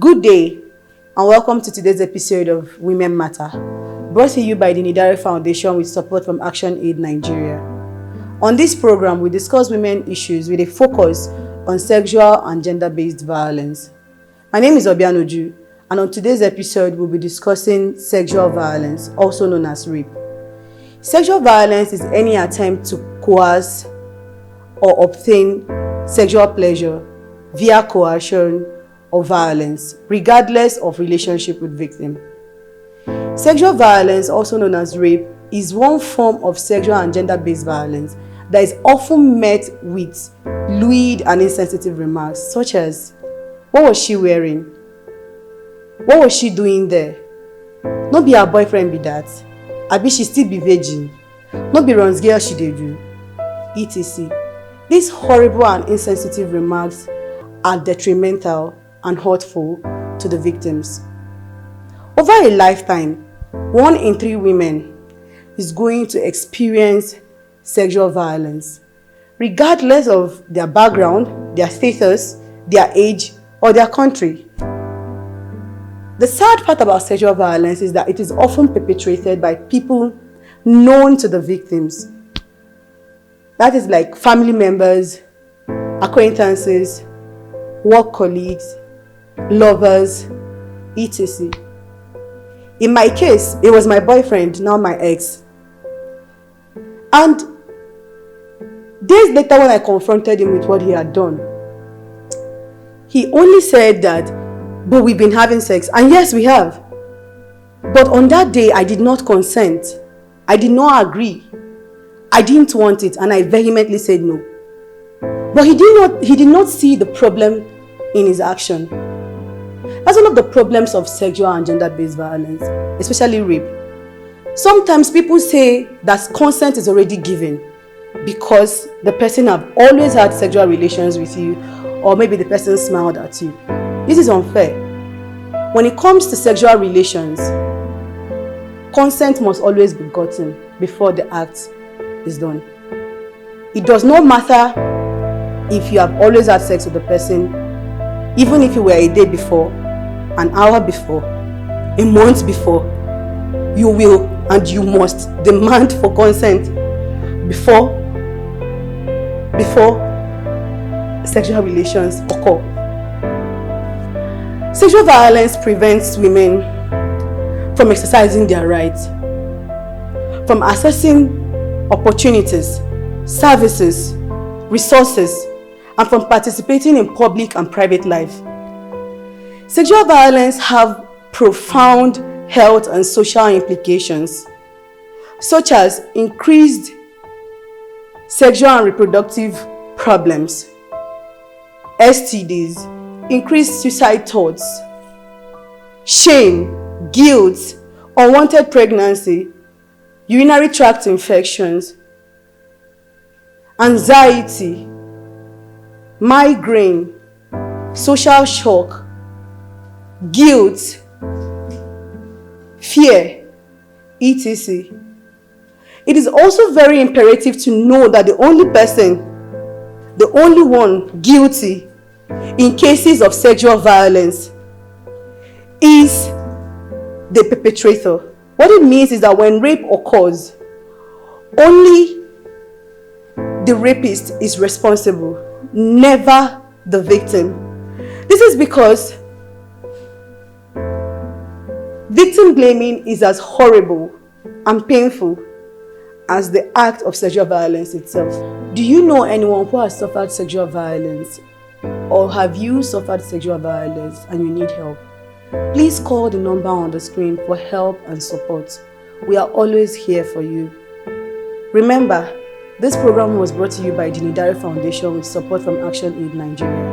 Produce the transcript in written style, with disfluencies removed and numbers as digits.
Good day and welcome to today's episode of Women Matter, brought to you by the Nidare Foundation with support from Action Aid Nigeria. On this program, we discuss women issues with a focus on sexual and gender-based violence. My name is Obianuju, and on today's episode, we'll be discussing sexual violence, also known as rape. Sexual violence is any attempt to coerce or obtain sexual pleasure via coercion or violence, regardless of relationship with victim. Sexual violence, also known as rape, is one form of sexual and gender-based violence that is often met with lewd and insensitive remarks, such as, "What was she wearing? What was she doing there? No be her boyfriend be that. Abi she still be virgin. No be runs girl she dey do," etc. These horrible and insensitive remarks are detrimental and hurtful to the victims. Over a lifetime, 1 in 3 women is going to experience sexual violence, regardless of their background, their status, their age, or their country. The sad part about sexual violence is that it is often perpetrated by people known to the victims. That is like family members, acquaintances, work colleagues, lovers, etc. In my case, it was my boyfriend, now my ex. And days later, when I confronted him with what he had done, he only said that, "But we've been having sex." And yes, we have. But on that day, I did not consent. I did not agree. I didn't want it, and I vehemently said no. But he did not see the problem in his action. That's one of the problems of sexual and gender-based violence, especially rape. Sometimes people say that consent is already given because the person have always had sexual relations with you, or maybe the person smiled at you. This is unfair. When it comes to sexual relations, consent must always be gotten before the act is done. It does not matter if you have always had sex with the person, even if you were a day before, an hour before, a month before, you will and you must demand for consent before sexual relations occur. Sexual violence prevents women from exercising their rights, from accessing opportunities, services, resources, and from participating in public and private life. Sexual violence have profound health and social implications, such as increased sexual and reproductive problems, STDs, increased suicide thoughts, shame, guilt, unwanted pregnancy, urinary tract infections, anxiety, migraine, social shock, guilt, fear, etc. It is also very imperative to know that the only one guilty in cases of sexual violence is the perpetrator. What it means is that when rape occurs, only the rapist is responsible, never the victim. This is because victim blaming is as horrible and painful as the act of sexual violence itself. Do you know anyone who has suffered sexual violence, or have you suffered sexual violence and you need help? Please call the number on the screen for help and support. We are always here for you. Remember, this program was brought to you by the Nidare Foundation with support from Action Aid Nigeria.